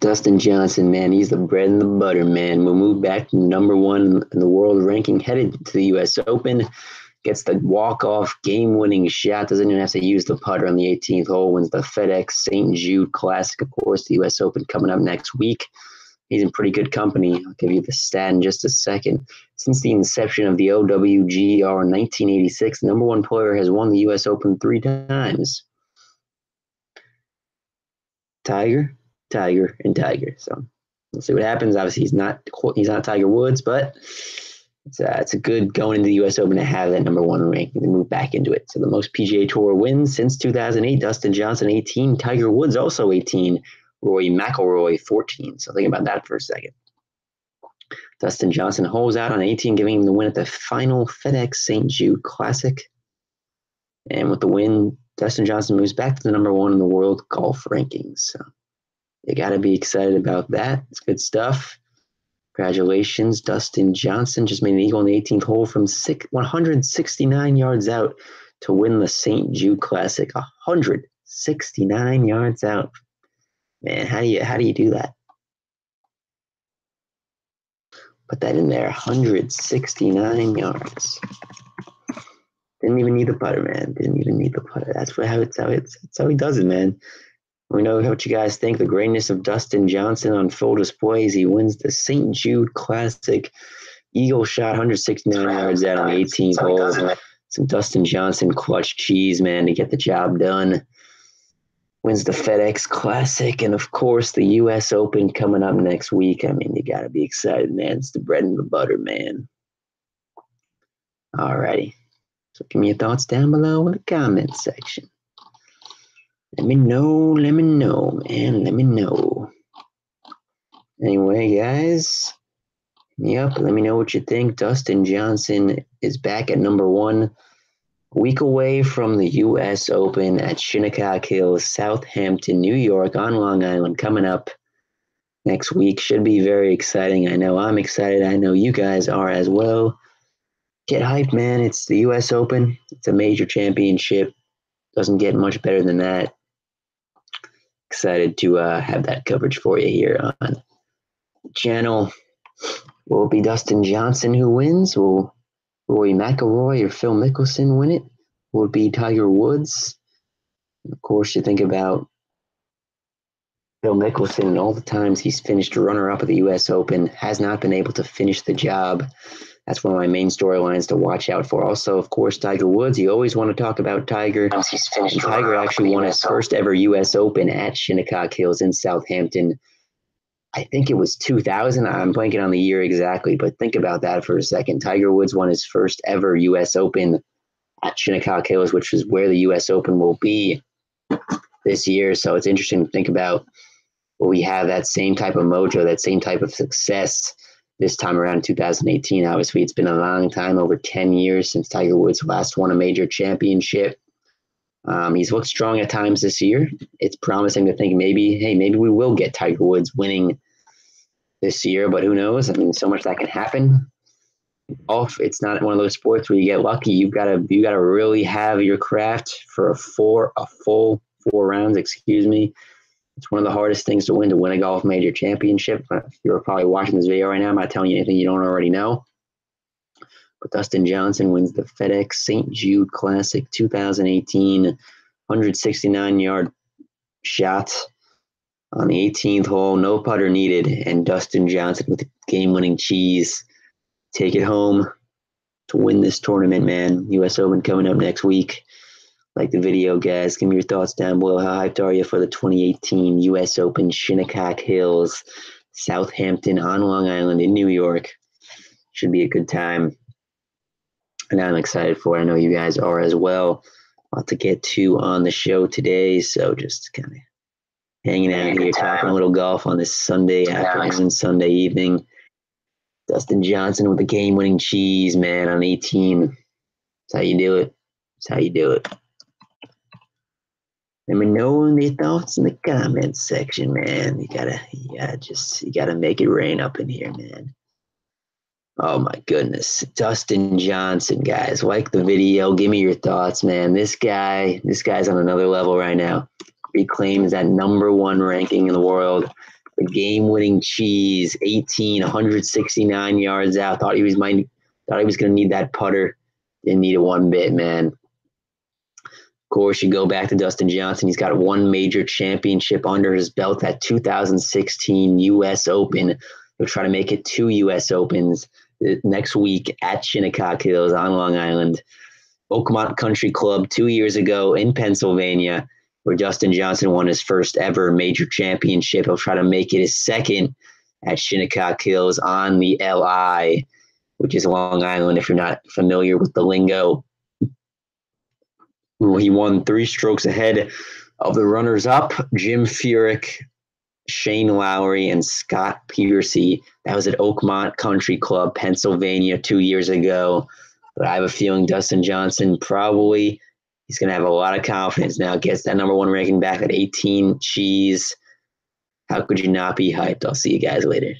Dustin Johnson, man, he's the bread and the butter, man. We'll move back to number one in the world ranking, headed to the U.S. Open. Gets the walk-off game-winning shot. Doesn't even have to use the putter on the 18th hole. Wins the FedEx St. Jude Classic, of course, the U.S. Open coming up next week. He's in pretty good company. I'll give you the stat in just a second. Since the inception of the OWGR in 1986, the number one player has won the U.S. Open 3 times. Tiger, and Tiger. So we'll see what happens. Obviously, he's not Tiger Woods, but it's a good going into the U.S. Open to have that number one ranking and move back into it. So the most PGA Tour wins since 2008, Dustin Johnson 18, Tiger Woods also 18, Rory McIlroy 14. So think about that for a second. Dustin Johnson holds out on 18, giving him the win at the final FedEx St. Jude Classic. And with the win, Dustin Johnson moves back to the number one in the world golf rankings. So you got to be excited about that. It's good stuff. Congratulations, Dustin Johnson just made an eagle on the 18th hole from 169 yards out to win the St. Jude Classic. 169 yards out. Man, how do you do that? Put that in there. 169 yards. Didn't even need the putter, man. Didn't even need the putter. That's how he does it, man. We know what you guys think. The greatness of Dustin Johnson on full display as he wins the St. Jude Classic. Eagle shot 169 yards out on the 18th hole. Some Dustin Johnson clutch cheese, man, to get the job done. Wins the FedEx Classic. And, of course, the U.S. Open coming up next week. I mean, you got to be excited, man. It's the bread and the butter, man. All righty. So give me your thoughts down below in the comments section. Let me know, man. Let me know. Anyway, guys, let me know what you think. Dustin Johnson is back at number one. A week away from the U.S. Open at Shinnecock Hills, Southampton, New York, on Long Island, coming up next week. Should be very exciting. I know I'm excited. I know you guys are as well. Get hyped, man. It's the U.S. Open. It's a major championship. Doesn't get much better than that. Excited to have that coverage for you here on the channel. Will it be Dustin Johnson who wins? Will Rory McIlroy or Phil Mickelson win it? Will it be Tiger Woods? And of course, you think about Phil Mickelson and all the times he's finished runner-up at the U.S. Open, has not been able to finish the job. That's one of my main storylines to watch out for. Also, of course, Tiger Woods. You always want to talk about Tiger. Tiger actually won his first ever U.S. Open at Shinnecock Hills in Southampton. I think it was 2000. I'm blanking on the year exactly, but think about that for a second. Tiger Woods won his first ever U.S. Open at Shinnecock Hills, which is where the U.S. Open will be this year. So it's interesting to think about. Will we have that same type of mojo, that same type of success this time around in 2018? Obviously, it's been a long time, over 10 years since Tiger Woods last won a major championship. He's looked strong at times this year. It's promising to think maybe we will get Tiger Woods winning this year, but who knows? I mean, so much that can happen. Golf, it's not one of those sports where you get lucky. You gotta really have your craft for a full 4 rounds. It's one of the hardest things to win a golf major championship. You're probably watching this video right now. I'm not telling you anything you don't already know. But Dustin Johnson wins the FedEx St. Jude Classic 2018, 169-yard shot on the 18th hole. No putter needed. And Dustin Johnson with the game-winning cheese. Take it home to win this tournament, man. U.S. Open coming up next week. Like the video, guys. Give me your thoughts down below. How hyped are you for the 2018 U.S. Open, Shinnecock Hills, Southampton on Long Island in New York? Should be a good time. And I'm excited for it. I know you guys are as well. A lot to get to on the show today. So just kind of hanging out here, talking a little golf on this Sunday afternoon, Sunday evening. Dustin Johnson with the game-winning cheese, man, on 18. That's how you do it. That's how you do it. Let me know your thoughts in the comments section, man. You gotta make it rain up in here, man. Oh my goodness. Dustin Johnson, guys. Like the video. Give me your thoughts, man. This guy's on another level right now. He claims that number one ranking in the world the game-winning cheese, 169 yards out. Thought he was going to need that putter. Didn't need it one bit, man. Of course, you go back to Dustin Johnson. He's got one major championship under his belt, that 2016 U.S. Open. He'll try to make it 2 U.S. Opens next week at Shinnecock Hills on Long Island. Oakmont Country Club 2 years ago in Pennsylvania, where Dustin Johnson won his first ever major championship. He'll try to make it his second at Shinnecock Hills on the LI, which is Long Island if you're not familiar with the lingo. He won 3 strokes ahead of the runners-up, Jim Furyk, Shane Lowry, and Scott Piercy. That was at Oakmont Country Club, Pennsylvania 2 years ago. But I have a feeling Dustin Johnson he's going to have a lot of confidence now. Gets that number 1 ranking back at 18 cheese. How could you not be hyped? I'll see you guys later.